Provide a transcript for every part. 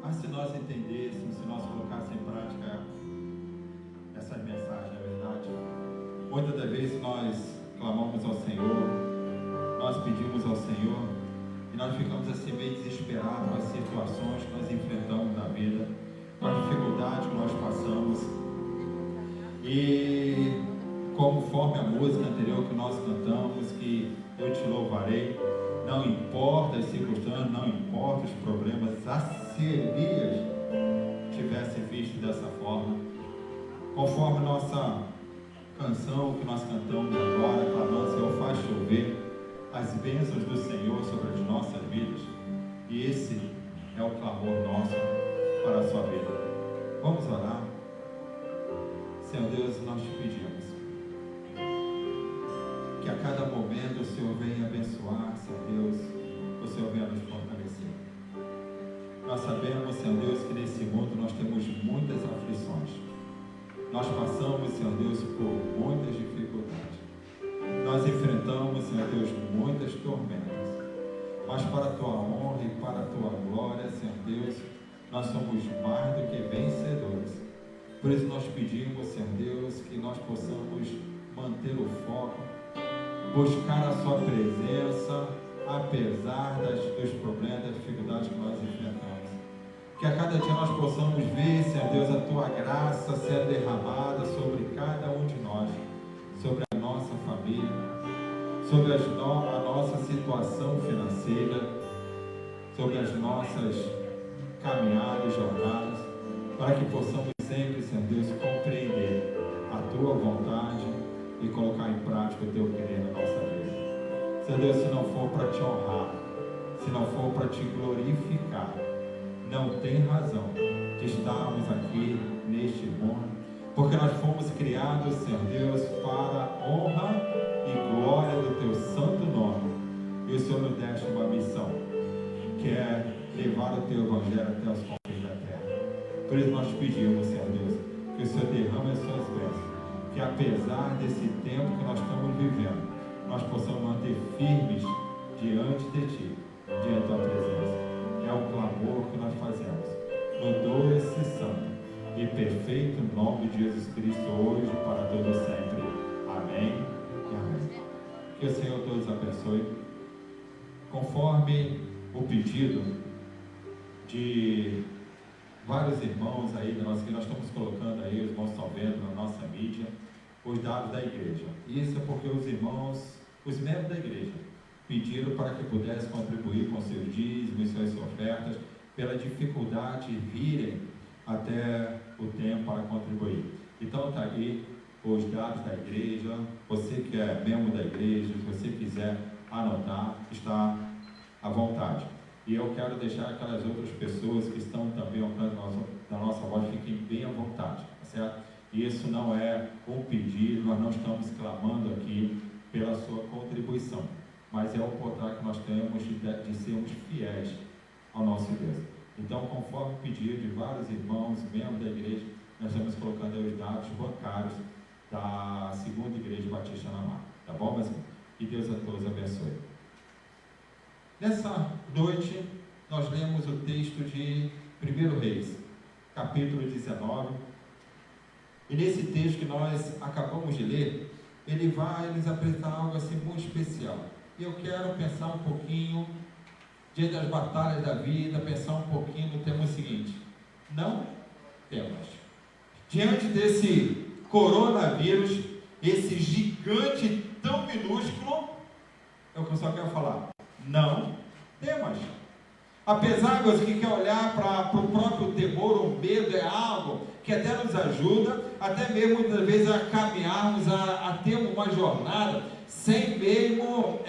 Mas se nós entendêssemos, se nós colocássemos em prática essa mensagem, na verdade, muitas das vezes nós clamamos ao Senhor, nós pedimos ao Senhor e nós ficamos assim meio desesperados com as situações que nós enfrentamos na vida, com as dificuldades que nós passamos. E conforme a música anterior que nós cantamos, que eu te louvarei, não importa as circunstâncias, não importa os problemas, se Elias tivesse visto dessa forma, conforme nossa canção que nós cantamos agora, clamando, Senhor, faz chover as bênçãos do Senhor sobre as nossas vidas, e esse é o clamor nosso para a sua vida. Vamos orar. Senhor Deus, nós te pedimos que a cada momento o Senhor venha abençoar, Senhor Deus, o Senhor venha nos fortalecer. Nós sabemos, Senhor Deus, que nesse mundo nós temos muitas aflições. Nós passamos, Senhor Deus, por muitas dificuldades. Nós enfrentamos, Senhor Deus, muitas tormentas. Mas para a tua honra e para a tua glória, Senhor Deus, nós somos mais do que vencedores. Por isso nós pedimos, Senhor Deus, que nós possamos manter o foco, buscar a sua presença, apesar dos problemas, das dificuldades que nós enfrentamos. Que a cada dia nós possamos ver, Senhor Deus, a tua graça sendo derramada sobre cada um de nós, sobre a nossa família, sobre a nossa situação financeira, sobre as nossas caminhadas, jornadas, para que possamos sempre, Senhor Deus, compreender a tua vontade e colocar em prática o teu querer na nossa vida. Senhor Deus, se não for para te honrar, se não for para te glorificar, não tem razão de estarmos aqui neste mundo, porque nós fomos criados, Senhor Deus, para a honra e glória do teu santo nome. E o Senhor nos deixa uma missão, que é levar o teu evangelho até os confins da terra. Por isso nós pedimos, Senhor Deus, que o Senhor derrame as suas bênçãos, que apesar desse tempo que nós estamos vivendo, nós possamos manter firmes diante de ti, diante da tua presença. É o clamor que nós fazemos no doce, santo e perfeito nome de Jesus Cristo, hoje e para todo sempre. Amém e amém. Que o Senhor todos abençoe. Conforme o pedido de vários irmãos aí, que nós estamos colocando aí, os irmãos estão vendo na nossa mídia, os dados da igreja. Isso é porque os irmãos, os membros da igreja, pediram para que pudesse contribuir com seus dízimos, suas ofertas, pela dificuldade de virem até o tempo para contribuir. Então está aí os dados da igreja. Você que é membro da igreja, se você quiser anotar, está à vontade. E eu quero deixar aquelas outras pessoas que estão também ao alcance da nossa voz, fiquem bem à vontade, certo? Isso não é um pedido, nós não estamos clamando aqui pela sua contribuição, mas é o contrário que nós temos de sermos fiéis ao nosso Deus. Então, conforme o pedido de vários irmãos, membros da igreja, nós estamos colocando aí os dados bancários da segunda igreja Batista na Mar. Tá bom, meus irmãos? Que Deus a todos abençoe. Nessa noite, nós lemos o texto de 1 Reis, capítulo 19. E nesse texto que nós acabamos de ler, ele vai nos apresentar algo assim muito especial. E eu quero pensar um pouquinho, diante das batalhas da vida, pensar um pouquinho no tema seguinte: não temas. Diante desse coronavírus, esse gigante tão minúsculo, é o que eu só quero falar: não temas. Apesar de você que quer olhar para o próprio temor, o medo é algo que até nos ajuda, até mesmo muitas vezes a caminharmos, a ter uma jornada, sem mesmo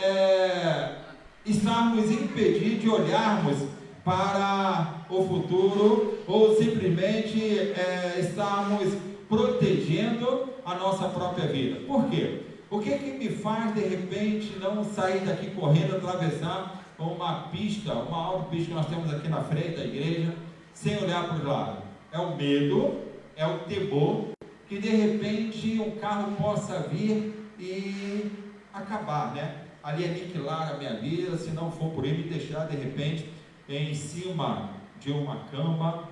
estarmos impedidos de olharmos para o futuro, ou simplesmente estarmos protegendo a nossa própria vida. Por quê? O que me faz, de repente, não sair daqui correndo, atravessar uma pista, uma autopista que nós temos aqui na frente da igreja, sem olhar para os lados? É o medo, é o temor, que de repente um carro possa vir e acabar, né? Ali aniquilar a minha vida, se não for por ele, me deixar de repente em cima de uma cama,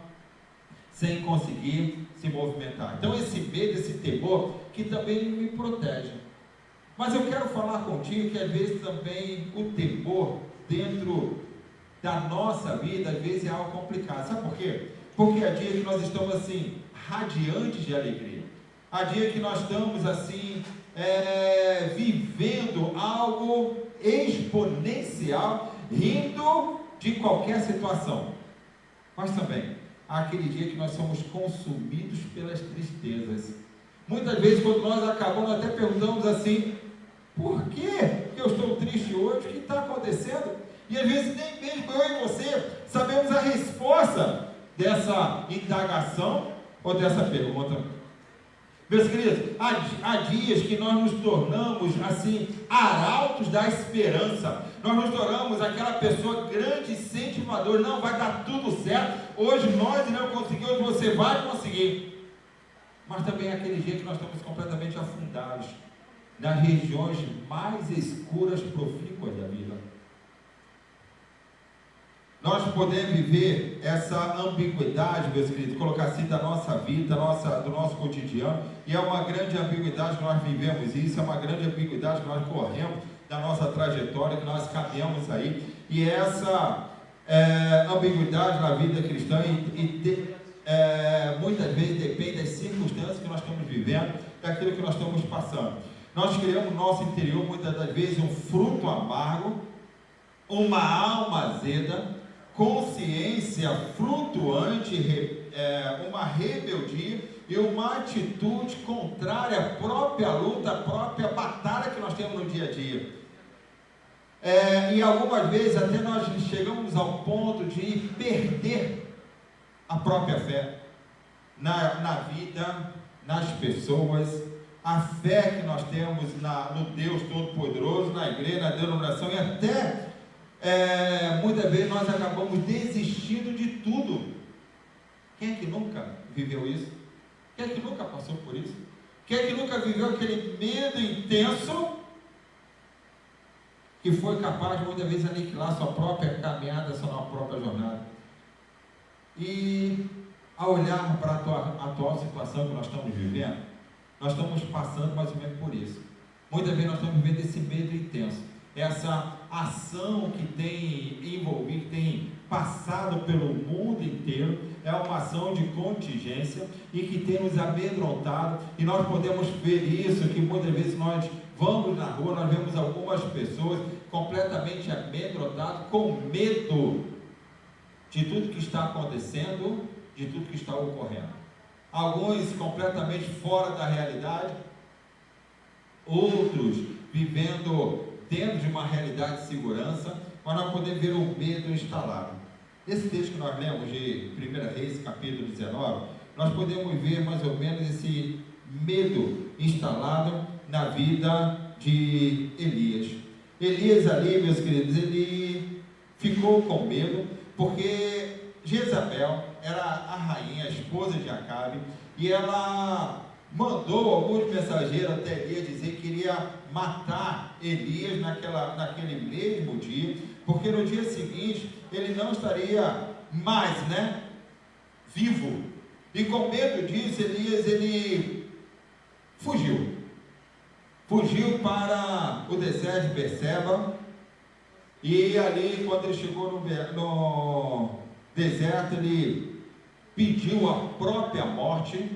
sem conseguir se movimentar. Então esse medo, esse temor, que também me protege. Mas eu quero falar contigo que às vezes também o temor dentro da nossa vida, às vezes é algo complicado. Sabe por quê? Porque há dias que nós estamos assim, radiantes de alegria. Há dias que nós estamos assim, vivendo algo exponencial, rindo de qualquer situação. Mas também há aquele dia que nós somos consumidos pelas tristezas. Muitas vezes, quando nós acabamos, até perguntamos assim: por que eu estou triste hoje? O que está acontecendo? E às vezes nem mesmo eu e você sabemos a resposta dessa indagação ou dessa pergunta. Meus queridos, há dias que nós nos tornamos assim, arautos da esperança. Nós nos tornamos aquela pessoa grande incentivadora. Não, vai dar tudo certo. Hoje nós não conseguimos, hoje você vai conseguir. Mas também é aquele dia que nós estamos completamente afundados nas regiões mais escuras, profícuas da vida. Nós podemos viver essa ambiguidade, meus queridos, colocar assim da nossa vida, do nosso cotidiano, e é uma grande ambiguidade que nós vivemos isso, é uma grande ambiguidade que nós corremos da nossa trajetória, que nós caminhamos aí, e essa ambiguidade na vida cristã, muitas vezes depende das circunstâncias que nós estamos vivendo, daquilo que nós estamos passando. Nós criamos no nosso interior, muitas das vezes, um fruto amargo, uma alma azeda, consciência flutuante, uma rebeldia e uma atitude contrária à própria luta, à própria batalha que nós temos no dia a dia. E algumas vezes até nós chegamos ao ponto de perder a própria fé na vida, nas pessoas, a fé que nós temos no Deus Todo-Poderoso, na igreja, na denominação, e até muitas vezes nós acabamos desistindo de tudo. Quem é que nunca viveu isso? Quem é que nunca passou por isso? Quem é que nunca viveu aquele medo intenso que foi capaz de muitas vezes aniquilar sua própria caminhada, sua própria jornada? E ao olharmos para a atual situação que nós estamos vivendo, nós estamos passando mais ou menos por isso. Muitas vezes nós estamos vivendo esse medo intenso, essa ação que tem envolvido, que tem passado pelo mundo inteiro, é uma ação de contingência e que tem nos amedrontado, e nós podemos ver isso, que muitas vezes nós vamos na rua, nós vemos algumas pessoas completamente amedrontadas, com medo de tudo que está acontecendo, de tudo que está ocorrendo. Alguns completamente fora da realidade, outros vivendo dentro de uma realidade de segurança, mas nós podemos ver o medo instalado. Esse texto que nós lemos de 1 Reis, capítulo 19, nós podemos ver mais ou menos esse medo instalado na vida de Elias. Elias ali, meus queridos, ele ficou com medo, porque Jezabel era a rainha, a esposa de Acabe, e ela mandou alguns mensageiros até Elias dizer que iria matar Elias naquele mesmo dia, porque no dia seguinte ele não estaria mais, vivo. E com medo disso, Elias, ele fugiu para o deserto de Berseba, e ali, quando ele chegou no deserto, ele pediu a própria morte,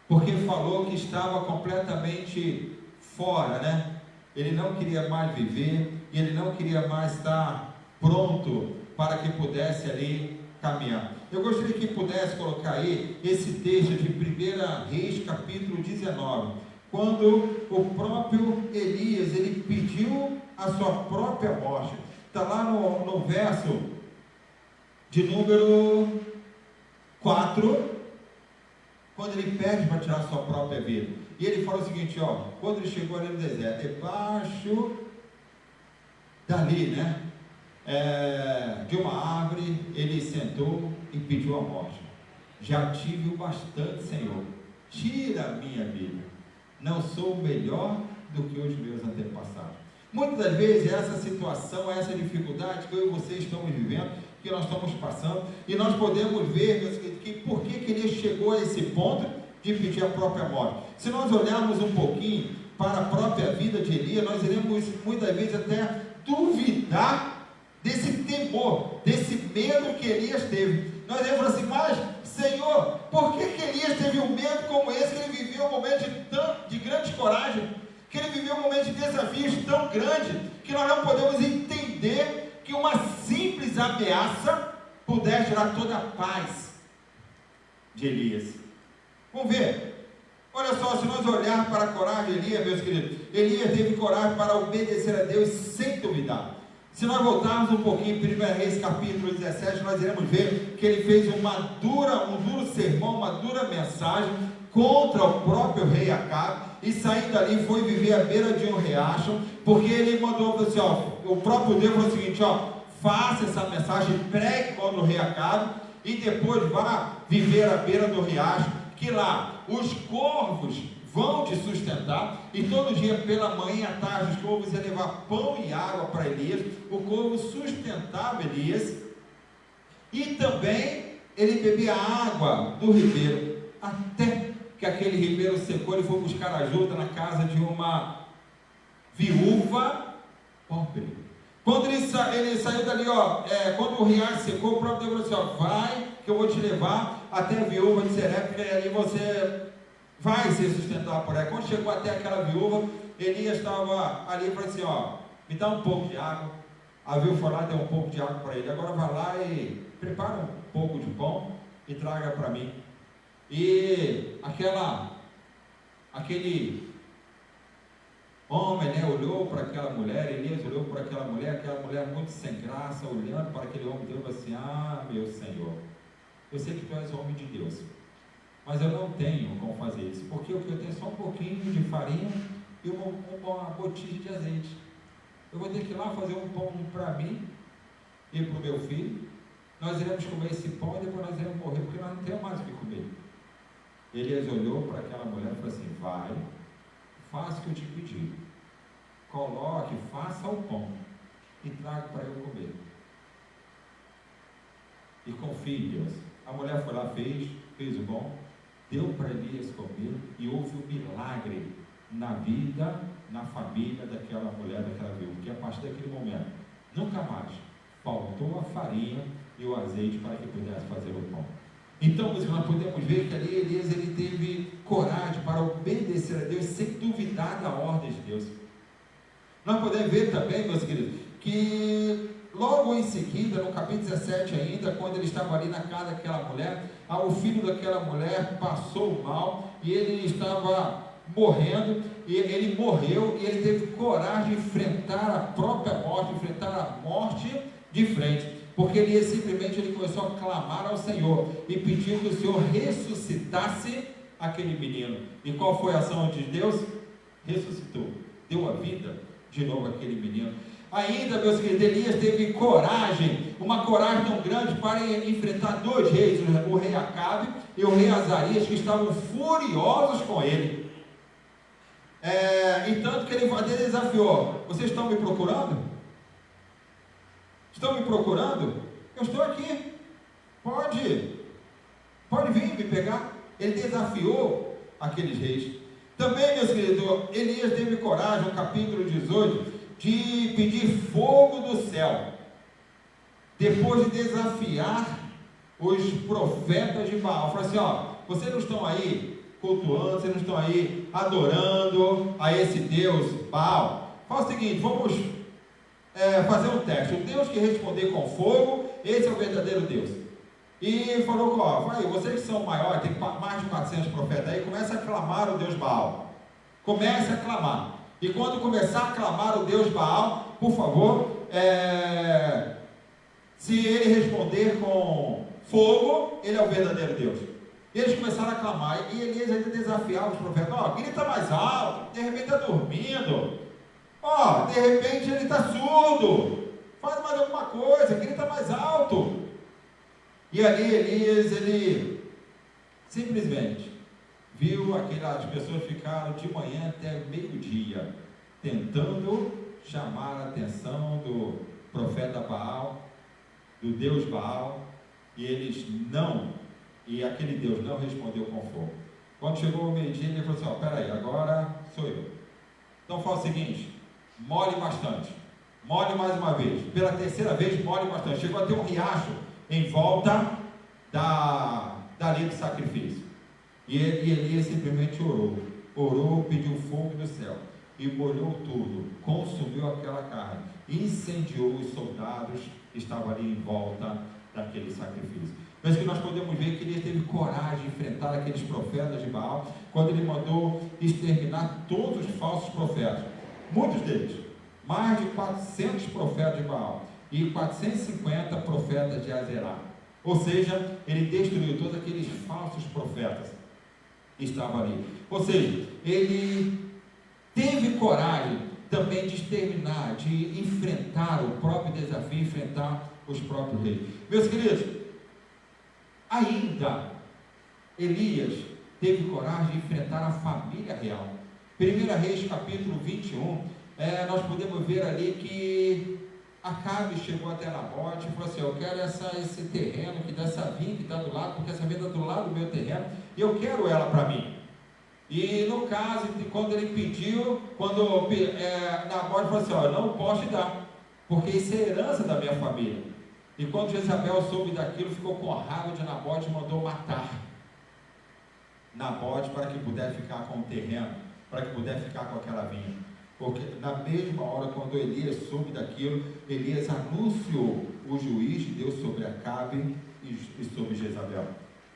porque falou que estava completamente fora, Ele não queria mais viver, e ele não queria mais estar pronto para que pudesse ali caminhar. Eu gostaria que pudesse colocar aí esse texto de 1 Reis, capítulo 19, quando o próprio Elias, ele pediu a sua própria morte. Está lá no verso de número 4, quando ele pede para tirar sua própria vida. E ele fala o seguinte, ó, quando ele chegou ali no deserto, debaixo dali, né, de uma árvore, ele sentou e pediu a morte. Já tive o bastante, Senhor, tira a minha vida, não sou melhor do que os meus antepassados. Muitas das vezes essa situação, essa dificuldade que eu e você estamos vivendo, que nós estamos passando, e nós podemos ver, meus queridos, que por que ele chegou a esse ponto de pedir a própria morte. Se nós olharmos um pouquinho para a própria vida de Elias, nós iremos muitas vezes até duvidar desse temor, desse medo que Elias teve. Nós iremos falar assim, mas Senhor, por que Elias teve um medo como esse, que ele viveu um momento de grande coragem, que ele viveu um momento de desafios tão grande, que nós não podemos entender que uma simples ameaça pudesse tirar toda a paz de Elias. Vamos ver, olha só, se nós olharmos para a coragem de Elias, meus queridos, Elias teve coragem para obedecer a Deus sem duvidar. Se nós voltarmos um pouquinho, 1 Reis capítulo 17, nós iremos ver que ele fez um duro sermão, uma dura mensagem contra o próprio rei Acabe, e saindo dali foi viver à beira de um riacho, porque ele mandou assim, ó, o próprio Deus falou o seguinte, ó, faça essa mensagem, pregue contra o rei Acabe, e depois vá viver à beira do riacho, que lá os corvos vão te sustentar, e todo dia pela manhã e à tarde os corvos iam levar pão e água para Elias, o corvo sustentava Elias, e também ele bebia água do ribeiro, até que aquele ribeiro secou. Ele foi buscar ajuda na casa de uma viúva pobre. Quando ele saiu dali, ó, quando o riacho secou, o próprio Deus falou assim, ó, vai que eu vou te levar até a viúva de Serepta, e ali você vai ser sustentado por ela. Quando chegou até aquela viúva, Elias estava ali e falou assim, ó, me dá um pouco de água. A viúva foi lá, deu um pouco de água para ele, agora vai lá e prepara um pouco de pão e traga para mim. E aquele homem, né, olhou para aquela mulher, Elias olhou para aquela mulher muito sem graça, olhando para aquele homem, Deus assim, ah, meu Senhor, eu sei que tu és homem de Deus, mas eu não tenho como fazer isso, porque o que eu tenho é só um pouquinho de farinha e uma botija de azeite. Eu vou ter que ir lá fazer um pão para mim e para o meu filho. Nós iremos comer esse pão e depois nós iremos morrer, porque nós não temos mais o que comer. Elias olhou para aquela mulher e falou assim, vai, faça o que eu te pedi, coloque, faça o pão e traga para eu comer, e confie em Deus. A mulher foi lá, fez o pão, deu para Elias comer, e houve um milagre na vida, na família daquela mulher, daquela viúva, que a partir daquele momento, nunca mais faltou a farinha e o azeite para que pudesse fazer o pão. Então, nós podemos ver que ali Elias, ele teve coragem para obedecer a Deus sem duvidar da ordem de Deus. Nós podemos ver também, meus queridos, que logo em seguida, no capítulo 17 ainda, quando ele estava ali na casa daquela mulher, o filho daquela mulher passou mal, e ele estava morrendo, e ele morreu, e ele teve coragem de enfrentar a própria morte, enfrentar a morte de frente, porque ele simplesmente começou a clamar ao Senhor, e pediu que o Senhor ressuscitasse aquele menino. E qual foi a ação de Deus? Ressuscitou, deu a vida de novo àquele menino. Ainda, meus queridos, Elias teve coragem, uma coragem tão grande para enfrentar dois reis, o rei Acabe e o rei Azarias, que estavam furiosos com ele. E tanto que ele desafiou: vocês estão me procurando? Estão me procurando? Eu estou aqui, pode vir me pegar. Ele desafiou aqueles reis. Também, meus queridos, Elias teve coragem, no capítulo 18, de pedir fogo do céu, depois de desafiar os profetas de Baal. Falou assim: ó, vocês não estão aí cultuando, vocês não estão aí adorando a esse Deus Baal. Fala o seguinte, vamos fazer um teste. O Deus que responder com fogo, esse é o verdadeiro Deus. E falou: ó, vai, vocês que são maiores, tem mais de 400 profetas aí, começa a clamar o Deus Baal. Comece a clamar. E quando começar a clamar o Deus Baal, por favor, se ele responder com fogo, ele é o verdadeiro Deus. E eles começaram a clamar, e Elias ainda desafiava os profetas: ó, grita mais alto, de repente está dormindo, ó, de repente ele está surdo, faz mais alguma coisa, grita mais alto. E ali Elias, ele simplesmente viu aquelas pessoas ficaram de manhã até meio-dia, tentando chamar a atenção do profeta Baal, do Deus Baal, e eles não, e aquele Deus não respondeu com fogo. Quando chegou o meio-dia, ele falou assim: ó, peraí, agora sou eu. Então fala o seguinte: molhe bastante, molhe mais uma vez, pela terceira vez molhe bastante. Chegou a ter um riacho em volta dali do sacrifício. E Elias simplesmente orou, pediu fogo do céu, e molhou tudo, consumiu aquela carne, incendiou os soldados que estavam ali em volta daquele sacrifício. Mas que nós podemos ver que ele teve coragem de enfrentar aqueles profetas de Baal, quando ele mandou exterminar todos os falsos profetas, muitos deles, mais de 400 profetas de Baal, e 450 profetas de Azerá. Ou seja, ele destruiu todos aqueles falsos profetas que estavam ali. Ou seja, ele teve coragem também de exterminar, de enfrentar o próprio desafio, enfrentar os próprios reis. Meus queridos, ainda Elias teve coragem de enfrentar a família real. 1 Reis capítulo 21, nós podemos ver ali que Acabe chegou até Nabote e falou assim: eu quero esse terreno, dessa vinha que está do lado, porque essa vinha está do lado do meu terreno, e eu quero ela para mim. E no caso, quando ele pediu, Nabote falou assim: ó, eu não posso te dar, porque isso é herança da minha família. E quando Jezabel soube daquilo, ficou com raiva de Nabote e mandou matar Nabote para que pudesse ficar com o terreno, para que pudesse ficar com aquela vinha. Porque na mesma hora, quando Elias soube daquilo, Elias anunciou o juiz de Deus sobre Acabe e sobre Jezabel.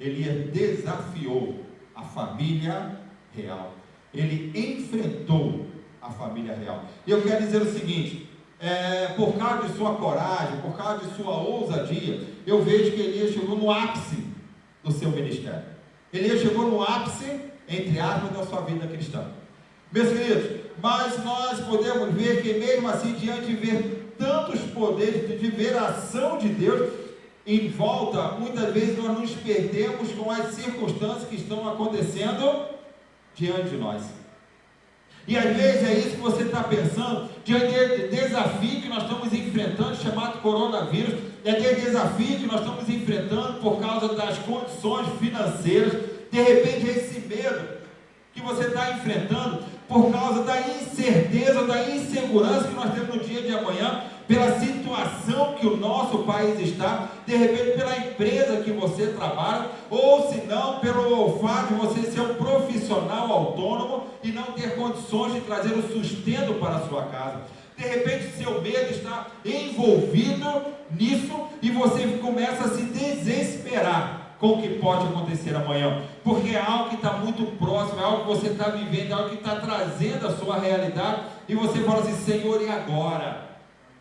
Elias desafiou a família real, ele enfrentou a família real. E eu quero dizer o seguinte: por causa de sua coragem, por causa de sua ousadia, eu vejo que Elias chegou no ápice do seu ministério. Elias chegou no ápice, entre aspas, da sua vida cristã. Meus queridos, mas nós podemos ver que mesmo assim, diante de ver tantos poderes, de ver a ação de Deus em volta, muitas vezes nós nos perdemos com as circunstâncias que estão acontecendo diante de nós. E às vezes é isso que você está pensando, diante do desafio que nós estamos enfrentando, chamado coronavírus, é aquele desafio que nós estamos enfrentando por causa das condições financeiras, de repente é esse medo que você está enfrentando por causa da incerteza, da insegurança que nós temos no dia de amanhã, pela situação que o nosso país está, de repente pela empresa que você trabalha, ou se não, pelo fato de você ser um profissional autônomo e não ter condições de trazer o sustento para a sua casa. De repente seu medo está envolvido nisso e você começa a se desesperar com o que pode acontecer amanhã, porque é algo que está muito próximo, é algo que você está vivendo, é algo que está trazendo a sua realidade, e você fala assim: Senhor, e agora?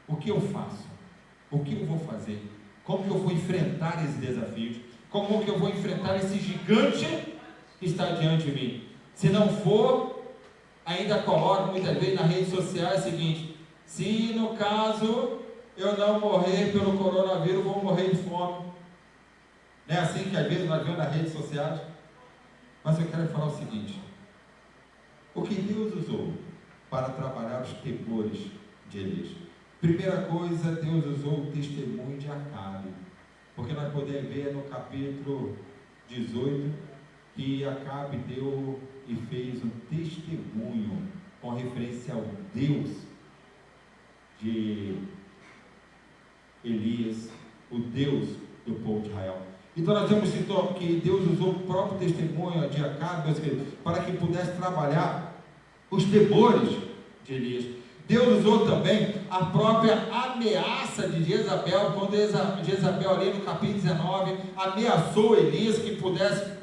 O que eu faço? O que eu vou fazer? Como que eu vou enfrentar esses desafios? Como que eu vou enfrentar esse gigante que está diante de mim? Se não for, ainda coloco muitas vezes nas redes sociais o seguinte: se no caso eu não morrer pelo coronavírus, vou morrer de fome. Não é assim que às vezes nós vemos nas redes sociais? Mas eu quero falar o seguinte: o que Deus usou para trabalhar os temores de Elias? Primeira coisa, Deus usou o testemunho de Acabe, porque nós podemos ver no capítulo 18 que Acabe deu e fez um testemunho com referência ao Deus de Elias, o Deus do povo de Israel. Então nós temos que Deus usou o próprio testemunho de Acabe, meus queridos, para que pudesse trabalhar os temores de Elias. Deus usou também a própria ameaça de Jezabel, quando Jezabel ali no capítulo 19 ameaçou Elias que pudesse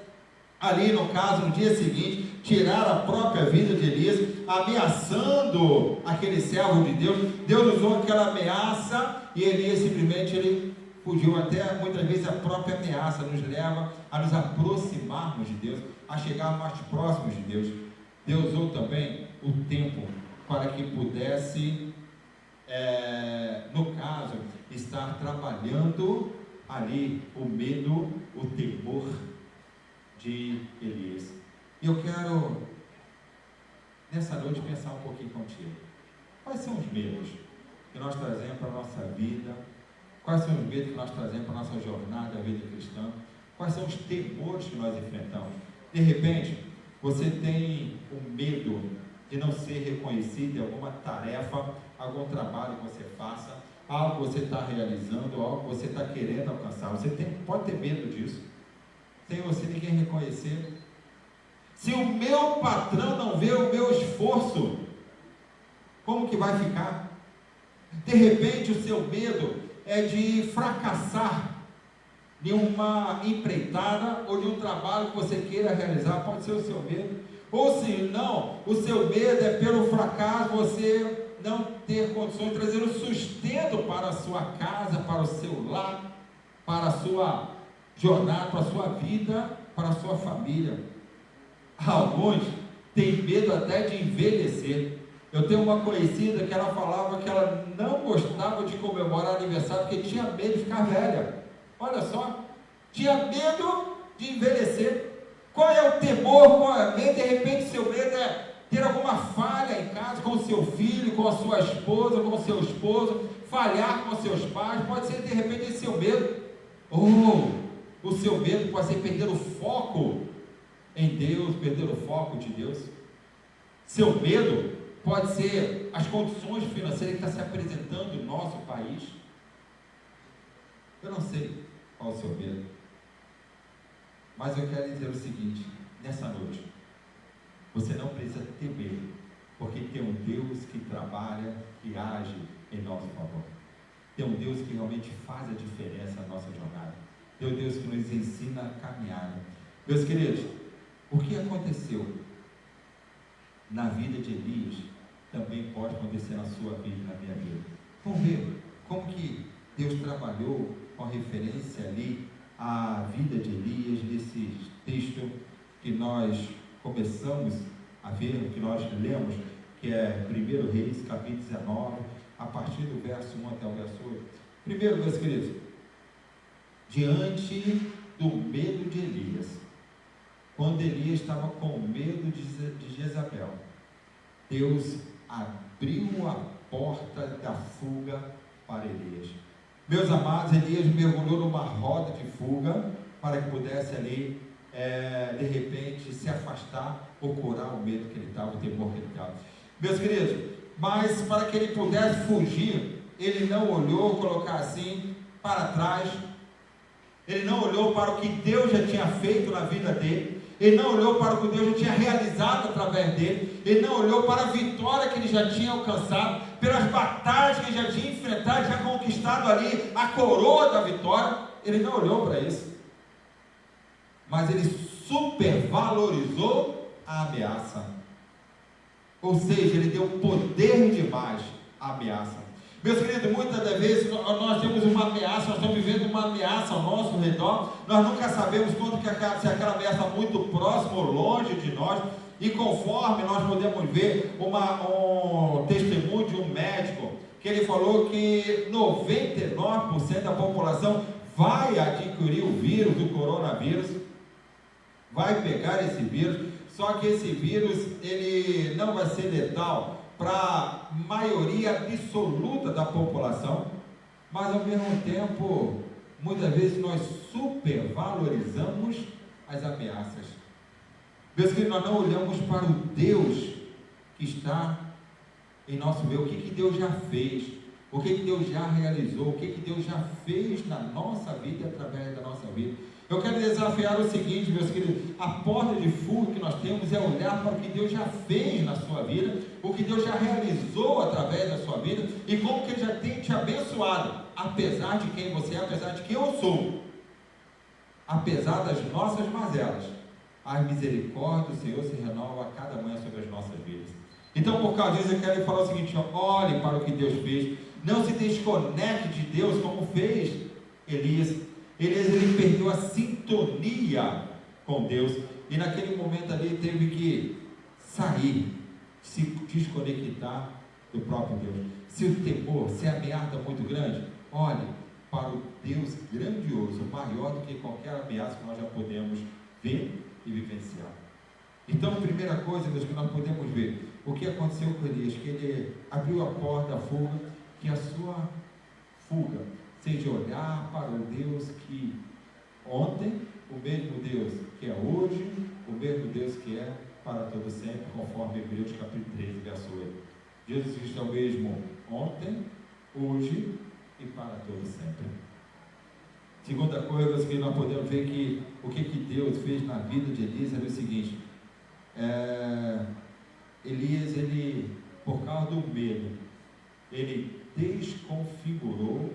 ali no caso no dia seguinte tirar a própria vida de Elias, ameaçando aquele servo de Deus. Deus usou aquela ameaça e Elias simplesmente ele fugiu. Até muitas vezes a própria ameaça nos leva a nos aproximarmos de Deus, a chegar mais próximos de Deus. Deus usou também o tempo para que pudesse, no caso, estar trabalhando ali o medo, o temor de Elias. E eu quero, nessa noite, pensar um pouquinho contigo. Quais são os medos que nós trazemos para a nossa vida? Quais são os medos que nós trazemos para a nossa jornada, a vida cristã? Quais são os temores que nós enfrentamos? De repente, você tem o medo de não ser reconhecido em alguma tarefa, algum trabalho que você faça, algo que você está realizando, algo que você está querendo alcançar. Você pode ter medo disso, sem você ninguém reconhecer. Se o meu patrão não vê o meu esforço, como que vai ficar? De repente o seu medo é de fracassar de uma empreitada ou de um trabalho que você queira realizar, pode ser o seu medo. Ou se não, o seu medo é pelo fracasso, você não ter condições de trazer o sustento para a sua casa, para o seu lar, para a sua jornada, para a sua vida, para a sua família. Alguns têm medo até de envelhecer. Eu tenho uma conhecida que ela falava que ela não gostava de comemorar aniversário porque tinha medo de ficar velha. Olha só, tinha medo de envelhecer. Qual é o temor, qual é o medo? De repente seu medo é ter alguma falha em casa, com o seu filho, com a sua esposa, com o seu esposo, falhar com os seus pais. Pode ser de repente esse seu medo. O seu medo pode ser perder o foco em Deus, perder o foco de Deus. Seu medo pode ser as condições financeiras que estão se apresentando no nosso país. Eu não sei qual é o seu medo, mas eu quero dizer o seguinte, nessa noite, você não precisa ter medo, porque tem um Deus que trabalha, que age em nosso favor. Tem um Deus que realmente faz a diferença na nossa jornada. Tem um Deus que nos ensina a caminhar. Meus queridos, o que aconteceu na vida de Elias também pode acontecer na sua vida e na minha vida. Vamos ver como que Deus trabalhou com referência ali à vida de Elias, nesse texto que nós começamos a ver, que nós lemos, que é 1 Reis, capítulo 19, a partir do verso 1 até o verso 8. Primeiro, meus queridos, diante do medo de Elias, quando Elias estava com medo de Jezabel, Deus abriu a porta da fuga para Elias. Meus amados, Elias mergulhou numa roda de fuga para que pudesse ali, de repente, se afastar ou curar o medo que ele estava, o temor que ele estava. Meus queridos, mas para que ele pudesse fugir, ele não olhou, colocar assim, para trás. Ele não olhou para o que Deus já tinha feito na vida dele. Ele não olhou para o que Deus já tinha realizado através dele. Ele não olhou para a vitória que ele já tinha alcançado, pelas batalhas que ele já tinha enfrentado, já conquistado ali a coroa da vitória. Ele não olhou para isso, mas ele supervalorizou a ameaça. Ou seja, ele deu poder demais à ameaça. Meus queridos, muitas das vezes nós temos uma ameaça, nós estamos vivendo uma ameaça ao nosso redor, nós nunca sabemos quando que se aquela ameaça está muito próxima ou longe de nós, e conforme nós podemos ver um testemunho de um médico, que ele falou que 99% da população vai adquirir o vírus, o coronavírus, vai pegar esse vírus, só que esse vírus ele não vai ser letal para a maioria absoluta da população, mas ao mesmo tempo, muitas vezes nós supervalorizamos as ameaças. Meus queridos, nós não olhamos para o Deus que está em nosso meio, o que Deus já fez, o que Deus já realizou, o que Deus já fez na nossa vida, através da nossa vida. Eu quero desafiar o seguinte, meus queridos, a porta de fuga que nós temos é olhar para o que Deus já fez na sua vida, o que Deus já realizou através da sua vida, e como que Ele já tem te abençoado, apesar de quem você é, apesar de quem eu sou, apesar das nossas mazelas, a misericórdia do Senhor se renova a cada manhã sobre as nossas vidas. Então, por causa disso, eu quero lhe falar o seguinte: olhe para o que Deus fez, não se desconecte de Deus como fez Elias, ele perdeu a sintonia com Deus, e naquele momento ali ele teve que sair, se desconectar do próprio Deus. Se o temor, se a ameaça é muito grande, olhe para o Deus grandioso, maior do que qualquer ameaça que nós já podemos ver e vivenciar. Então, primeira coisa, Deus, que nós podemos ver, o que aconteceu com Elias, que ele abriu a porta da fuga, que a sua fuga seja olhar para o Deus que ontem, o mesmo Deus que é hoje, o mesmo Deus que é para todo sempre, conforme Hebreus capítulo 13, verso 8. Jesus Cristo é o mesmo ontem, hoje e para todo sempre. Segunda coisa que nós podemos ver que o que Deus fez na vida de Elias era o seguinte: Elias, ele, por causa do medo, ele desconfigurou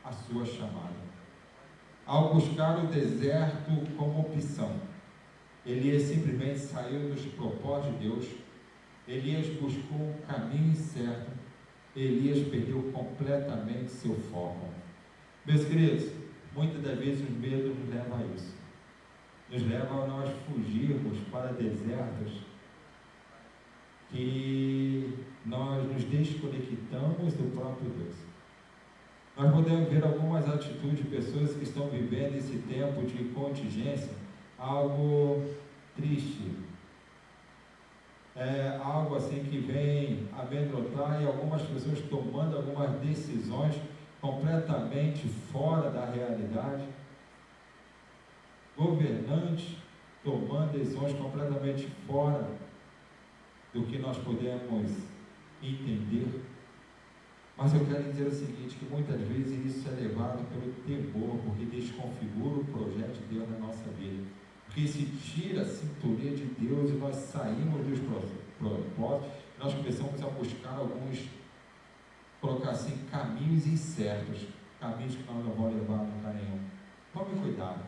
a sua chamada. Ao buscar o deserto como opção, Elias simplesmente saiu dos propósitos de Deus. Elias buscou um caminho incerto. Elias perdeu completamente seu foco. Meus queridos, muitas das vezes os medos nos levam a isso. Nos levam a nós fugirmos para desertos que nós nos desconectamos do próprio Deus. Nós podemos ver algumas atitudes de pessoas que estão vivendo esse tempo de contingência, algo triste, algo assim que vem amedrontar, e algumas pessoas tomando algumas decisões completamente fora da realidade, governantes tomando decisões completamente fora do que nós podemos entender. Mas eu quero dizer o seguinte, que muitas vezes isso é levado pelo temor, porque desconfigura o projeto de Deus na nossa vida. Porque se tira a sintonia de Deus e nós saímos dos propósitos, nós começamos a buscar alguns, colocar assim, caminhos incertos, caminhos que nós não vamos levar a lugar nenhum. Tome cuidado,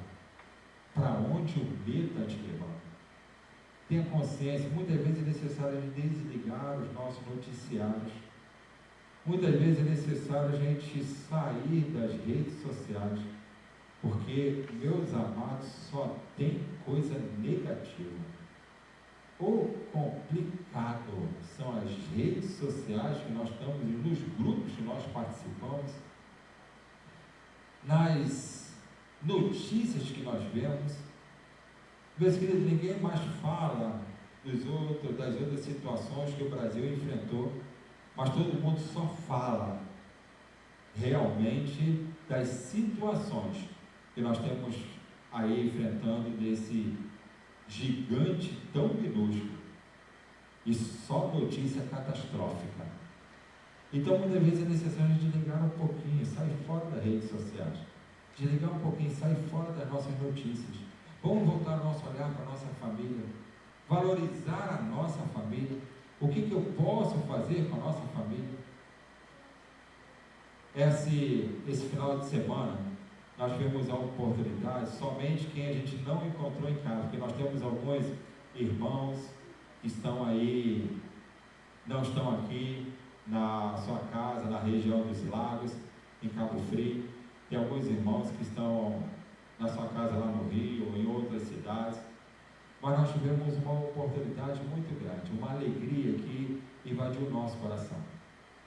para onde o medo está te levando. Tenha consciência, muitas vezes é necessário desligar os nossos noticiários. Muitas vezes é necessário a gente sair das redes sociais, porque, meus amados, só tem coisa negativa. O complicado são as redes sociais que nós estamos, nos grupos que nós participamos, nas notícias que nós vemos. Meus queridos, ninguém mais fala das outras situações que o Brasil enfrentou, mas todo mundo só fala realmente das situações que nós temos aí enfrentando desse gigante tão minúsculo, e só notícia catastrófica. Então muitas vezes é necessário desligar um pouquinho, sair fora das redes sociais, desligar um pouquinho, sair fora das nossas notícias. Vamos voltar o nosso olhar para a nossa família, valorizar a nossa família. O que eu posso fazer com a nossa família? Esse final de semana, nós tivemos a oportunidade, somente quem a gente não encontrou em casa, porque nós temos alguns irmãos que estão aí, não estão aqui na sua casa, na região dos Lagos, em Cabo Frio. Tem alguns irmãos que estão na sua casa lá no Rio, ou em outras cidades. Mas nós tivemos uma oportunidade muito grande, uma alegria que invadiu o nosso coração.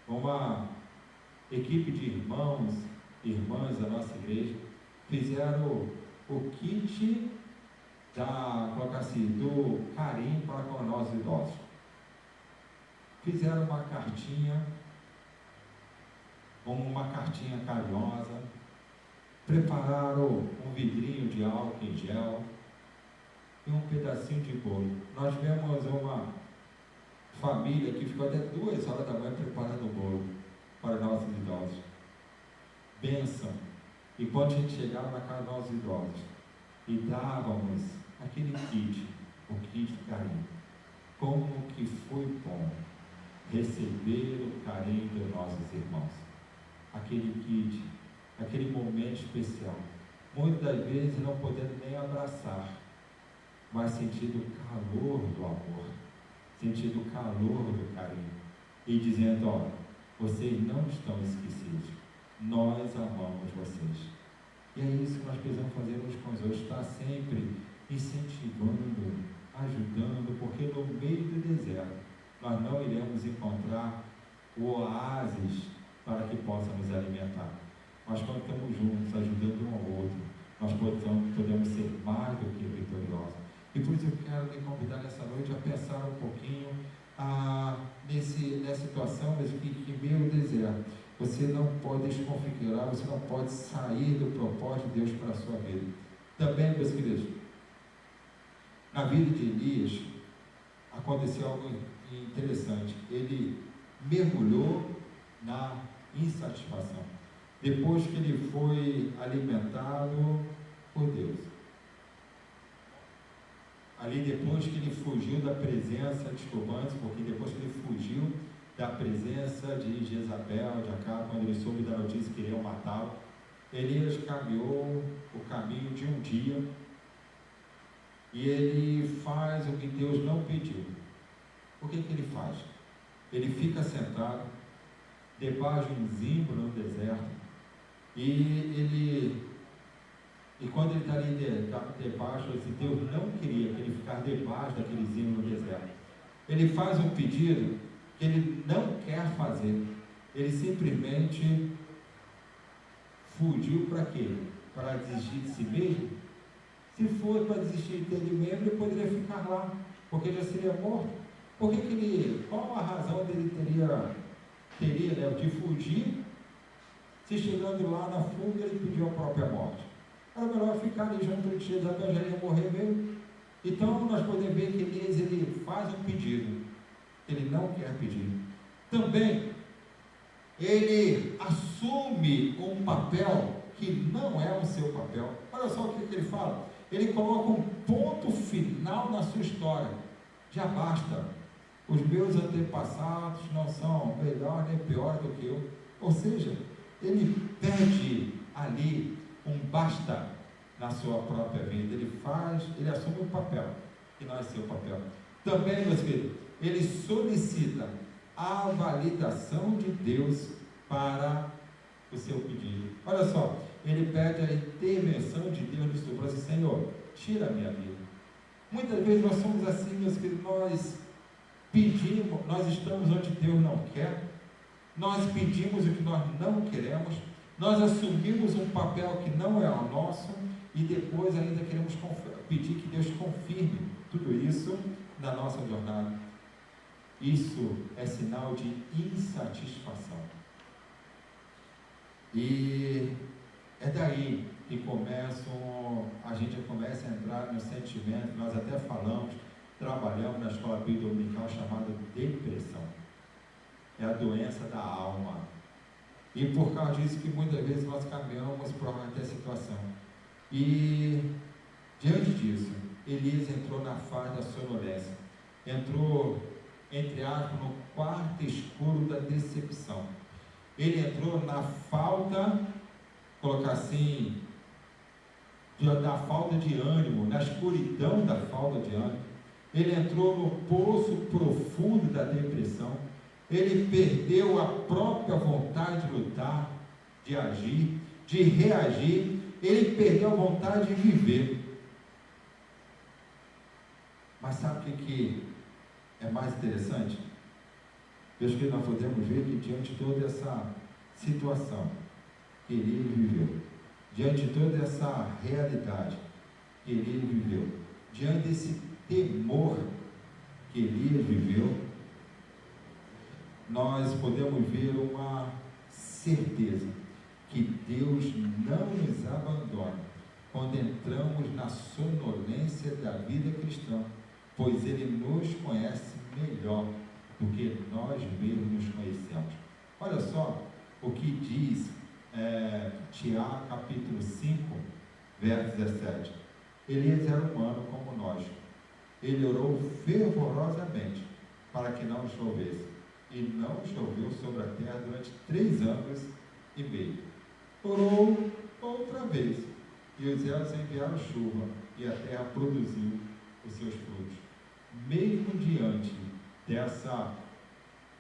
Uma equipe de irmãos e irmãs da nossa igreja fizeram o kit do carinho para com nós idosos. Fizeram uma cartinha carinhosa, prepararam um vidrinho de álcool em gel e um pedacinho de bolo. Nós tivemos uma família que ficou até 2 horas da manhã preparando o bolo para nossos idosos. Bênção! E quando a gente chegava na casa dos nossos idosos e dávamos aquele kit, o kit de carinho, como que foi bom receber o carinho dos nossos irmãos. Aquele kit, aquele momento especial. Muitas das vezes não podendo nem abraçar, mas sentindo o calor do amor, sentindo o calor do carinho, e dizendo: ó, vocês não estão esquecidos, nós amamos vocês. E é isso que nós precisamos fazer uns com os outros, estar sempre incentivando, ajudando, porque no meio do deserto nós não iremos encontrar o oásis para que possa nos alimentar. Mas quando estamos juntos, ajudando um ao outro, nós podemos ser mais do que vitoriosos. E por isso eu quero me convidar nessa noite a pensar um pouquinho nessa situação, mas que meio ao deserto, você não pode desconfigurar, você não pode sair do propósito de Deus para a sua vida. Também, meus queridos, na vida de Elias, aconteceu algo interessante. Ele mergulhou na insatisfação, depois que ele foi alimentado por Deus. Ali depois que ele fugiu da presença, porque depois que ele fugiu da presença de Jezabel, de Acabe, quando ele soube da notícia que iriam matá-lo, Elias caminhou o caminho de um dia, e ele faz o que Deus não pediu. O que ele faz? Ele fica sentado debaixo de um zimbro no deserto, e quando ele está ali debaixo, Deus não queria que ele ficasse debaixo daquele zimbro no deserto. Ele faz um pedido que ele não quer fazer. Ele simplesmente fugiu para quê? Para desistir de si mesmo? Se for para desistir dele mesmo, ele poderia ficar lá, porque já seria morto. Qual a razão dele teria de fugir, se chegando lá na fuga ele pediu a própria morte? Era melhor ficar ali junto de Jezabel, já ia morrer mesmo. Então nós podemos ver que Elias, ele faz um pedido que ele não quer pedir. Também ele assume um papel que não é o seu papel. Olha só o que ele fala. Ele coloca um ponto final na sua história. Já basta. Os meus antepassados não são melhor nem pior do que eu. Ou seja, ele pede ali um basta na sua própria vida. Ele assume um papel que não é seu papel. Também, meus queridos, ele solicita a validação de Deus para o seu pedido. Olha só, ele pede a intervenção de Deus no seu próximo. Senhor, tira a minha vida. Muitas vezes nós somos assim, meus queridos, nós pedimos, nós estamos onde Deus não quer, nós pedimos o que nós não queremos, nós assumimos um papel que não é o nosso, e depois ainda queremos pedir que Deus confirme tudo isso na nossa jornada. Isso é sinal de insatisfação. E é daí que a gente começa a entrar no sentimento, nós até trabalhamos na escola bíblica dominical chamada depressão. É a doença da alma. E por causa disso que muitas vezes nós caminhamos por uma situação. E diante disso, Elias entrou na fase da sonolência. Entrou, entre aspas, no quarto escuro da decepção. Ele entrou na falta, colocar assim, da falta de ânimo, na escuridão da falta de ânimo. Ele entrou no poço profundo da depressão. Ele perdeu a própria vontade de lutar, de agir, de reagir. Ele perdeu a vontade de viver. Mas sabe o que é mais interessante? Deus, que nós podemos ver que diante de toda essa situação que ele viveu, diante de toda essa realidade que ele viveu, diante desse temor que ele viveu, nós podemos ver uma certeza que Deus não nos abandona quando entramos na sonolência da vida cristã, pois Ele nos conhece melhor do que nós mesmos nos conhecemos. Olha só o que diz Tiago capítulo 5, verso 17. Elias era humano como nós. Ele orou fervorosamente para que não chovesse, e não choveu sobre a terra durante 3 anos e meio. Orou outra vez, e os céus enviaram chuva, e a terra produziu os seus frutos. Mesmo diante dessa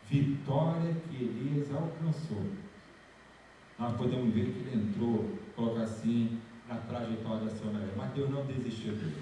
vitória que Elias alcançou, nós podemos ver que ele entrou, colocar assim, trajetória da sua vida, mas Deus não desistiu dele.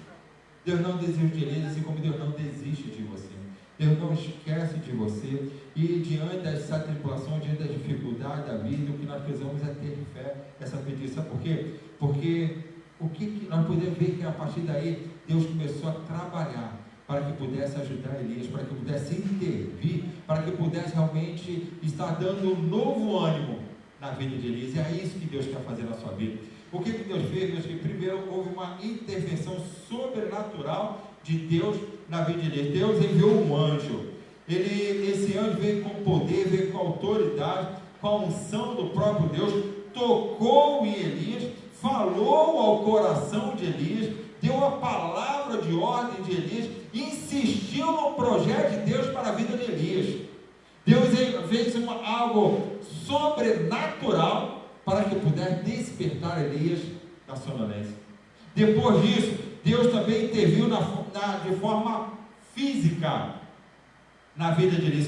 Deus não desistiu de Elias, assim como Deus não desiste de você. Deus não esquece de você. E diante dessa tribulação, diante da dificuldade da vida, o que nós precisamos é ter fé, essa pedir. Sabe por quê? Porque o que nós podemos ver que a partir daí Deus começou a trabalhar para que pudesse ajudar Elias, para que pudesse intervir, para que pudesse realmente estar dando um novo ânimo na vida de Elias. E é isso que Deus quer fazer na sua vida. O que Deus fez? Meus queridos? Primeiro, houve uma intervenção sobrenatural de Deus na vida de Elias. Deus enviou um anjo. Esse anjo veio com poder, veio com autoridade, com a unção do próprio Deus, tocou em Elias, falou ao coração de Elias, deu a palavra de ordem de Elias, insistiu no projeto de Deus para a vida de Elias. Deus fez algo sobrenatural para que pudesse despertar Elias da sonolência. Depois disso, Deus também interviu de forma física na vida de Elias.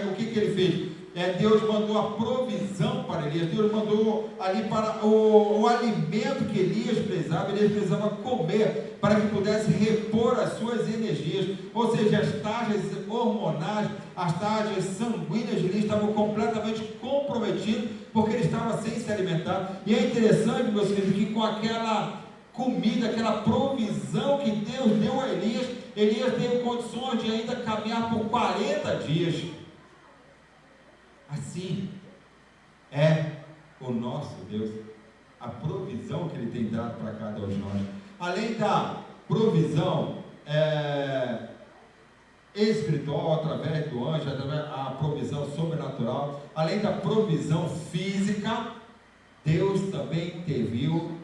O que ele fez? Deus mandou a provisão para Elias. Deus mandou ali para o alimento que Elias precisava comer para que pudesse repor as suas energias. Ou seja, as taxas hormonais, as taxas sanguíneas de Elias estavam completamente comprometidas, porque ele estava sem se alimentar. E é interessante, meus queridos, que com aquela comida, aquela provisão que Deus deu a Elias, Elias teve condições de ainda caminhar por 40 dias. Assim é o nosso Deus, a provisão que Ele tem dado para cada um de nós. Além da provisão espiritual, através do anjo, através da provisão sobrenatural, além da provisão física, Deus também interviu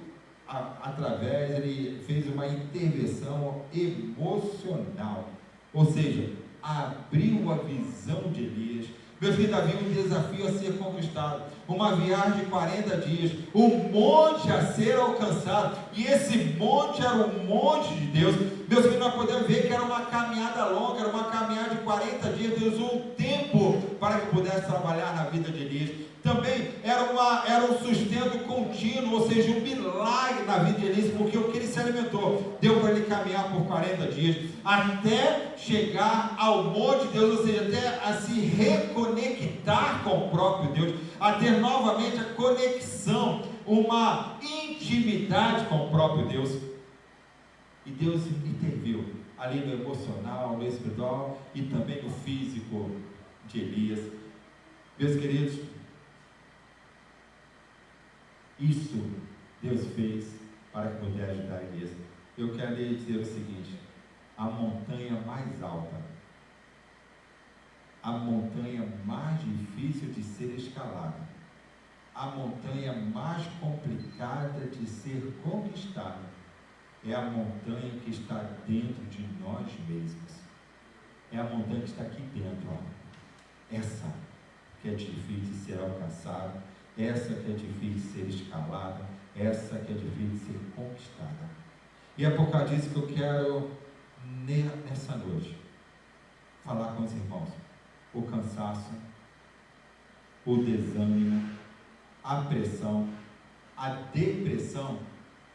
Ele fez uma intervenção emocional, ou seja, abriu a visão de Elias. Meu filho, havia um desafio a ser conquistado, uma viagem de 40 dias, um monte a ser alcançado, e esse monte era o monte de Deus. Meus filhos, nós podemos ver que era uma caminhada longa, era uma caminhada de 40 dias. Deus usou um tempo para que pudesse trabalhar na vida de Elias. Também era um sustento contínuo, ou seja, um milagre na vida de Elias, porque o que ele se alimentou deu para ele caminhar por 40 dias, até chegar ao monte de Deus, ou seja, até a se reconectar com o próprio Deus, a ter novamente a conexão, uma intimidade com o próprio Deus. E Deus interviu ali no emocional, no espiritual e também no físico de Elias. Meus queridos, isso Deus fez para que pudesse ajudar Elias. Eu quero lhe dizer o seguinte: a montanha mais alta, a montanha mais difícil de ser escalada, a montanha mais complicada de ser conquistada, é a montanha que está dentro de nós mesmos. É a montanha que está aqui dentro, ó. Essa que é difícil de ser alcançada, essa que é difícil de ser escalada, essa que é difícil de ser conquistada. E é por causa disso que eu quero, nessa noite, falar com os irmãos. O cansaço, o desânimo, a pressão, a depressão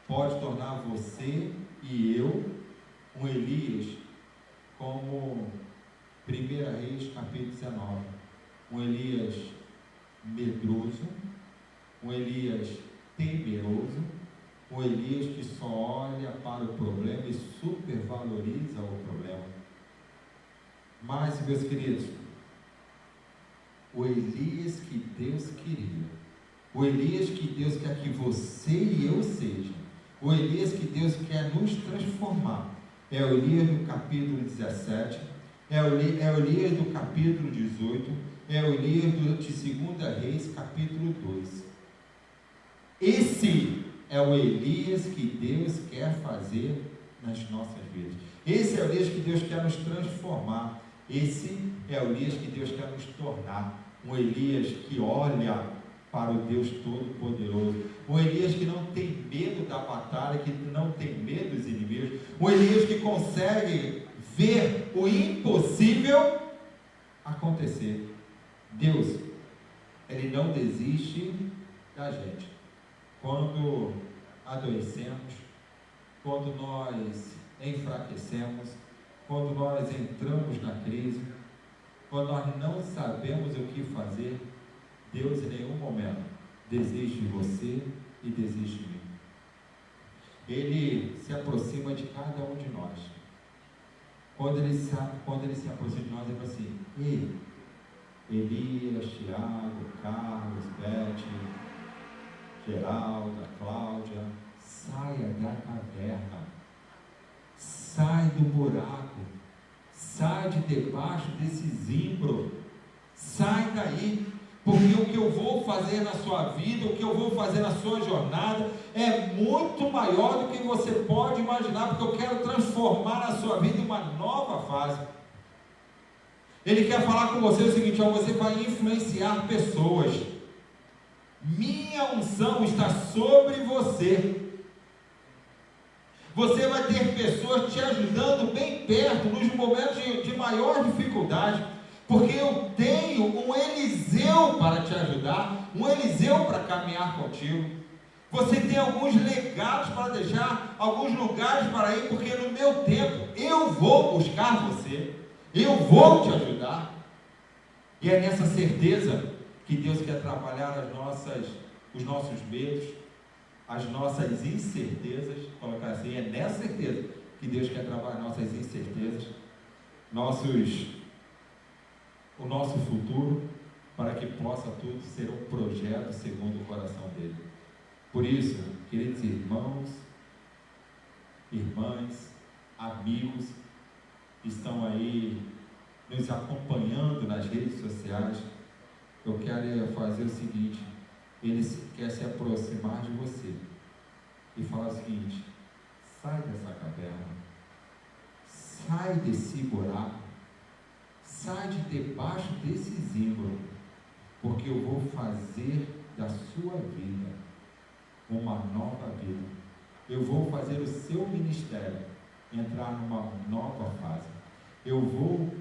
pode tornar você e eu um Elias, como 1 Reis capítulo 19, um Elias medroso, um Elias temeroso, um Elias que só olha para o problema e supervaloriza o problema. Mas, meus queridos, o Elias que Deus queria, o Elias que Deus quer que você e eu seja, o Elias que Deus quer nos transformar, é o Elias do capítulo 17, é o Elias do capítulo 18, é o Elias de 2 Reis, capítulo 2. Esse é o Elias que Deus quer fazer nas nossas vidas. Esse é o Elias que Deus quer nos transformar. Esse é o Elias que Deus quer nos tornar. Um Elias que olha para o Deus Todo-Poderoso. Um Elias que não tem medo da batalha, que não tem medo dos inimigos. Um Elias que consegue ver o impossível acontecer. Deus, Ele não desiste da gente. Quando adoecemos, quando nós enfraquecemos, quando nós entramos na crise, quando nós não sabemos o que fazer, Deus em nenhum momento desiste de você e desiste de mim. Ele se aproxima de cada um de nós. Quando ele se aproxima de nós, ele fala assim: ei, Elias, Tiago, Carlos, Beth, Geralda, Cláudia, saia da caverna, sai do buraco, sai de debaixo desse zimbro, sai daí, porque o que eu vou fazer na sua vida, o que eu vou fazer na sua jornada, é muito maior do que você pode imaginar, porque eu quero transformar a sua vida em uma nova fase. Ele quer falar com você o seguinte: ó, você vai influenciar pessoas, minha unção está sobre você. Você vai ter pessoas te ajudando bem perto, nos momentos de maior dificuldade, porque eu tenho um Eliseu para te ajudar, um Eliseu para caminhar contigo. Você tem alguns legados para deixar, alguns lugares para ir, porque no meu tempo eu vou buscar você, eu vou te ajudar. E é nessa certeza que Deus quer trabalhar os nossos medos, as nossas incertezas. Colocar assim, é nessa certeza que Deus quer trabalhar nossas incertezas, o nosso futuro, para que possa tudo ser um projeto segundo o coração dele. Por isso, queridos irmãos, irmãs, amigos que estão aí nos acompanhando nas redes sociais, eu quero fazer o seguinte: ele quer se aproximar de você e falar o seguinte: sai dessa caverna, sai desse buraco, sai de debaixo desse zimbro, porque eu vou fazer da sua vida uma nova vida. Eu vou fazer o seu ministério entrar numa nova fase. Eu vou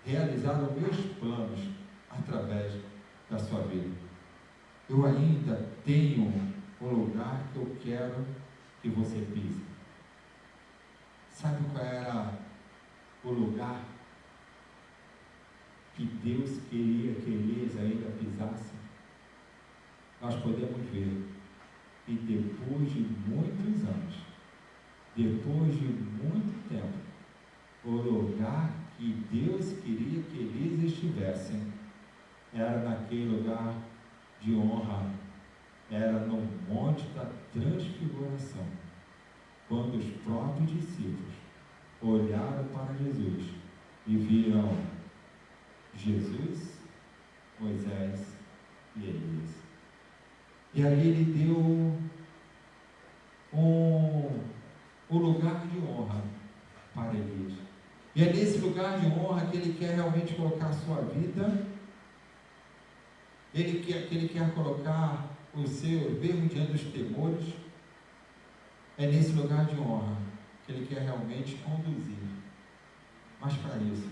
realizar os meus planos através da sua vida. Eu ainda tenho um lugar que eu quero que você pise. Sabe qual era o lugar que Deus queria que Elias ainda pisasse? Nós podemos ver. E depois de muitos anos, depois de muito tempo, o lugar que Deus queria que Elias estivesse era naquele lugar de honra, era no Monte da Transfiguração, quando os próprios discípulos olharam para Jesus e viram Jesus, Moisés e Elias. E aí ele deu um lugar de honra para Elias. E é nesse lugar de honra que ele quer realmente colocar a sua vida. Ele quer colocar o seu, mesmo diante dos temores. É nesse lugar de honra que ele quer realmente conduzir. Mas para isso,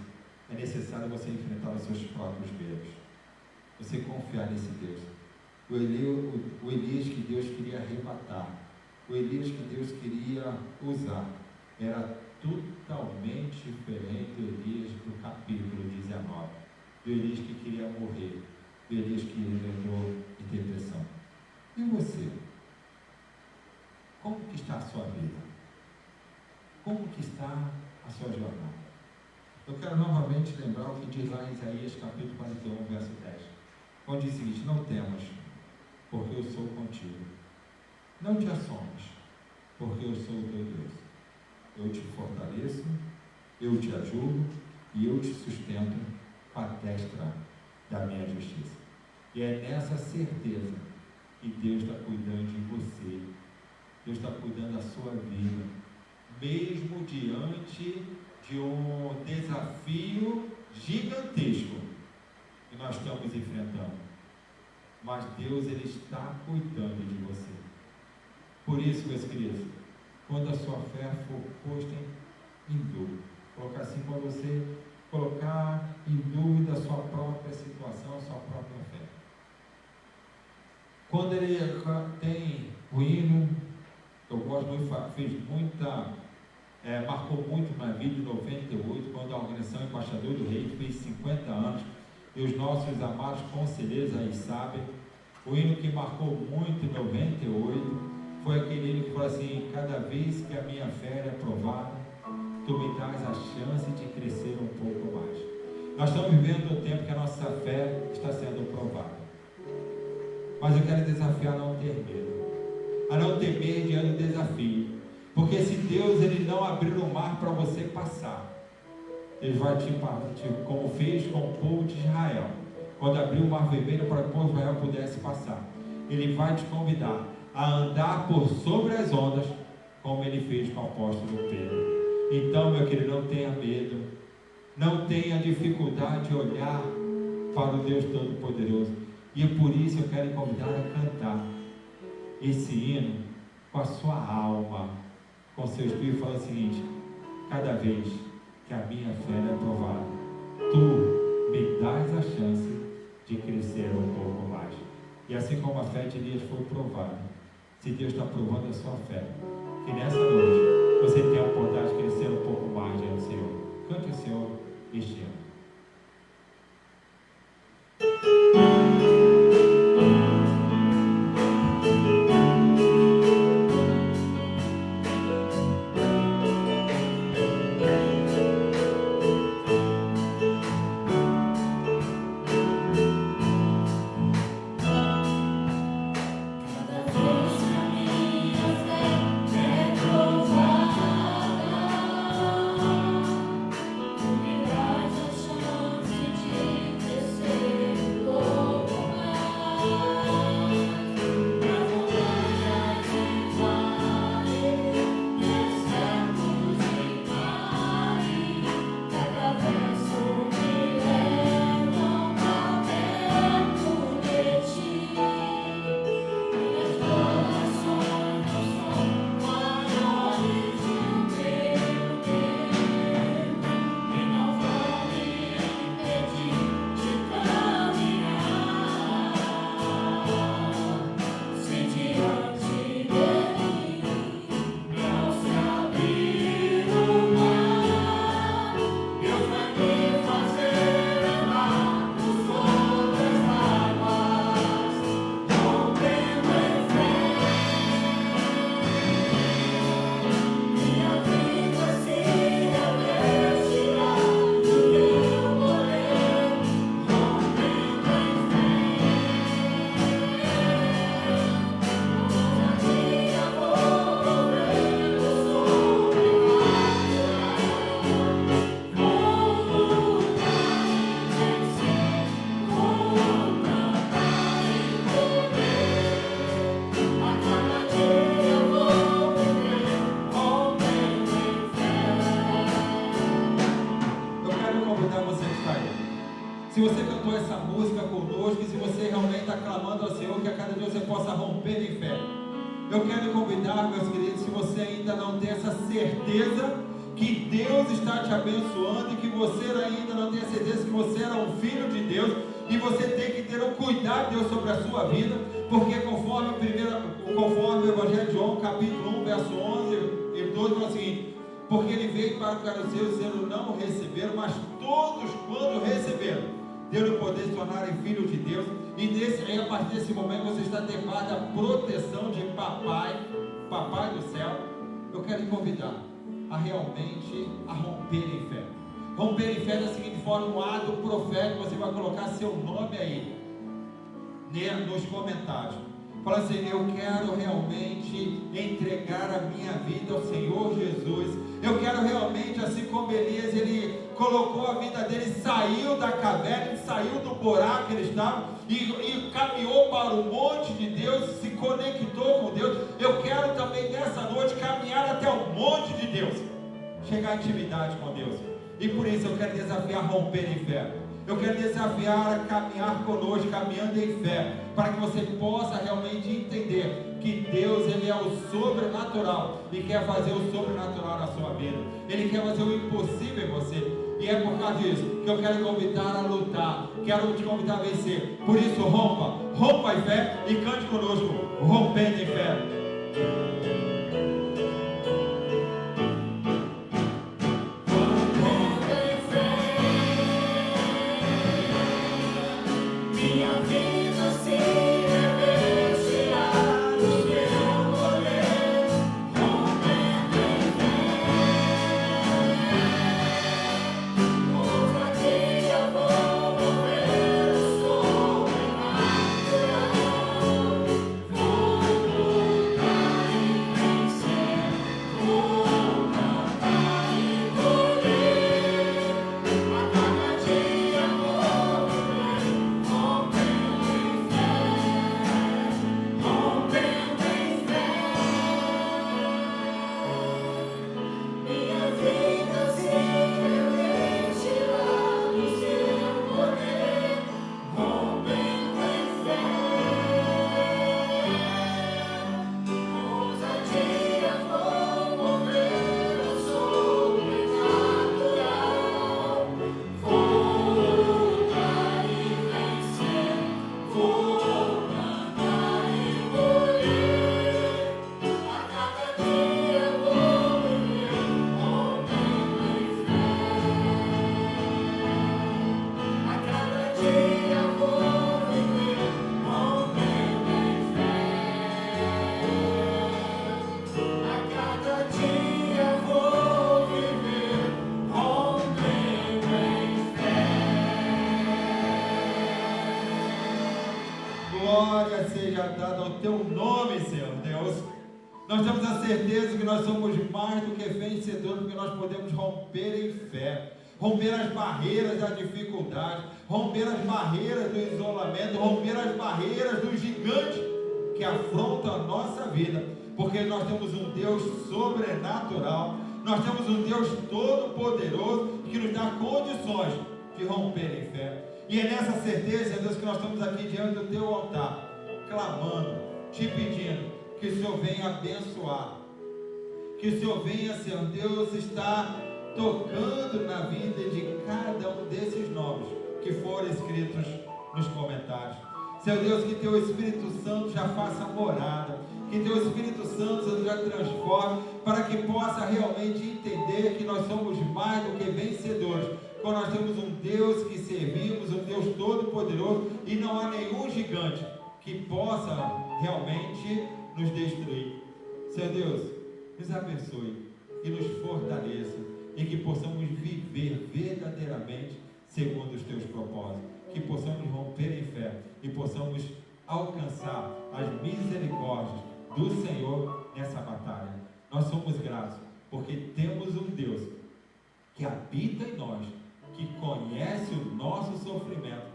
é necessário você enfrentar os seus próprios medos. Você confiar nesse Deus. O Elias que Deus queria arrebatar, o Elias que Deus queria usar, era totalmente diferente do Elias do capítulo 19, do Elias que queria morrer, do Elias que entrou em depressão. E você? Como que está a sua vida? Como que está a sua jornada? Eu quero novamente lembrar o que diz lá em Isaías capítulo 41, verso 10, onde diz o seguinte: não temas, porque eu sou contigo. Não te assombres, porque eu sou o teu Deus. Eu te fortaleço, eu te ajudo e eu te sustento com a destra da minha justiça. E é nessa certeza que Deus está cuidando de você, Deus está cuidando da sua vida, mesmo diante de um desafio gigantesco que nós estamos enfrentando. Mas Deus, Ele está cuidando de você. Por isso, meus queridos, quando a sua fé for posta em dúvida, colocar assim, quando você colocar em dúvida a sua própria situação, a sua própria fé. Quando ele tem o hino, eu gosto muito, marcou muito na vida em 98, quando a organização Embaixador do Rei fez 50 anos, e os nossos amados conselheiros aí sabem, o hino que marcou muito em 98 foi aquele hino que falou assim: cada vez que a minha fé é provada, tu me dás a chance de crescer um pouco mais. Nós estamos vivendo o tempo que a nossa fé está sendo provada, mas eu quero desafiar a não ter medo, a não temer diante do desafio, porque se Deus ele não abrir o mar para você passar, Ele vai como fez com o povo de Israel, quando abriu o mar vermelho para que o povo de Israel pudesse passar. Ele vai te convidar a andar por sobre as ondas, como Ele fez com o apóstolo Pedro. Então, meu querido, não tenha medo, não tenha dificuldade de olhar para o Deus Todo-Poderoso. E por isso eu quero convidar a cantar esse hino com a sua alma, com seu espírito, falando o seguinte: cada vez que a minha fé é provada, tu me dás a chance de crescer um pouco mais. E assim como a fé de Elias foi provada, se Deus está provando a sua fé, que nessa noite você tenha a oportunidade de crescer um pouco mais diante do Senhor. Cante ao Senhor este ano. Se você cantou essa música conosco, e se você realmente está clamando ao Senhor, que a cada dia você possa romper em fé, eu quero convidar, meus queridos, se você ainda não tem essa certeza que Deus está te abençoando, e que você ainda não tem a certeza que você era um filho de Deus, e você tem que ter o cuidado de Deus sobre a sua vida, porque conforme o Evangelho de João, capítulo 1, verso 11 e 12, fala o seguinte: porque ele veio para que os seus não receberam, mas todos quando receberam, deu-lhe o poder de se tornarem filhos de Deus. E a partir desse momento você está debaixo da proteção de papai do céu. Eu quero te convidar a realmente romper em fé. Romper em fé da seguinte forma: um ato profético, você vai colocar seu nome aí nos comentários. Fala assim: eu quero realmente entregar a minha vida ao Senhor Jesus. Eu quero realmente, assim como Elias, ele colocou a vida dele, saiu da caverna, ele saiu do buraco que ele estava e caminhou para o monte de Deus, se conectou com Deus. Eu quero também nessa noite caminhar até o monte de Deus, chegar em intimidade com Deus. E por isso eu quero desafiar a romper em fé. Eu quero desafiar a caminhar conosco, caminhando em fé, para que você possa realmente entender que Deus, Ele é o sobrenatural e quer fazer o sobrenatural na sua vida. Ele quer fazer o impossível em você. E é por causa disso que eu quero convidar a lutar, quero te convidar a vencer. Por isso, rompa em fé e cante conosco, rompendo em fé. prostrado ao Teu nome, Senhor Deus. Nós temos a certeza que nós somos mais do que vencedores, porque nós podemos romper em fé, romper as barreiras da dificuldade, romper as barreiras do isolamento, romper as barreiras do gigante que afronta a nossa vida, porque nós temos um Deus sobrenatural, nós temos um Deus todo-poderoso que nos dá condições de romper em fé. E é nessa certeza, Deus, que nós estamos aqui diante do Teu altar, clamando, te pedindo que o Senhor venha abençoar, que o Senhor venha, Senhor Deus, estar tocando na vida de cada um desses nomes que foram escritos nos comentários. Senhor Deus, que Teu Espírito Santo já faça morada, que Teu Espírito Santo já transforme, para que possa realmente entender que nós somos mais do que vencedores, quando nós temos um Deus que servimos, um Deus todo-poderoso, e não há nenhum gigante que possa realmente nos destruir. Senhor Deus, nos abençoe e nos fortaleça, e que possamos viver verdadeiramente segundo os Teus propósitos, que possamos romper em fé e possamos alcançar as misericórdias do Senhor nessa batalha. Nós somos gratos porque temos um Deus que habita em nós, que conhece o nosso sofrimento,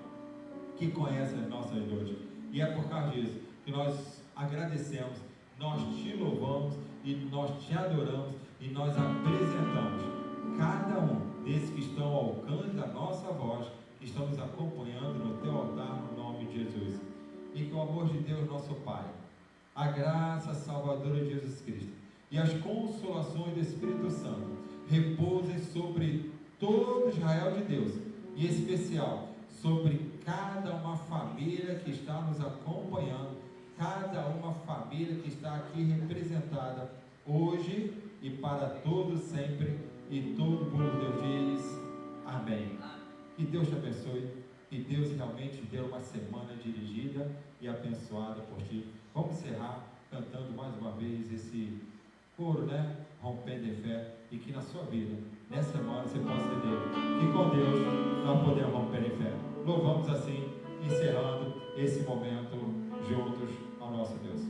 que conhece as nossas dores, e é por causa disso que nós agradecemos, nós Te louvamos e nós Te adoramos e nós apresentamos cada um desses que estão ao alcance da nossa voz, que estão nos acompanhando no Teu altar, no nome de Jesus. E que o amor de Deus, nosso Pai, a graça salvadora de Jesus Cristo e as consolações do Espírito Santo repousem sobre todo Israel de Deus, e em especial sobre cada uma família que está nos acompanhando, cada uma família que está aqui representada hoje e para todos sempre, e todo o povo de Deus diz amém. Que Deus te abençoe, e Deus realmente deu uma semana dirigida e abençoada por ti. Vamos encerrar cantando mais uma vez esse coro, né? Rompendo em fé, e que na sua vida, nessa semana, você possa entender que com Deus nós podemos romper em fé. Louvamos assim, encerrando esse momento juntos ao nosso Deus.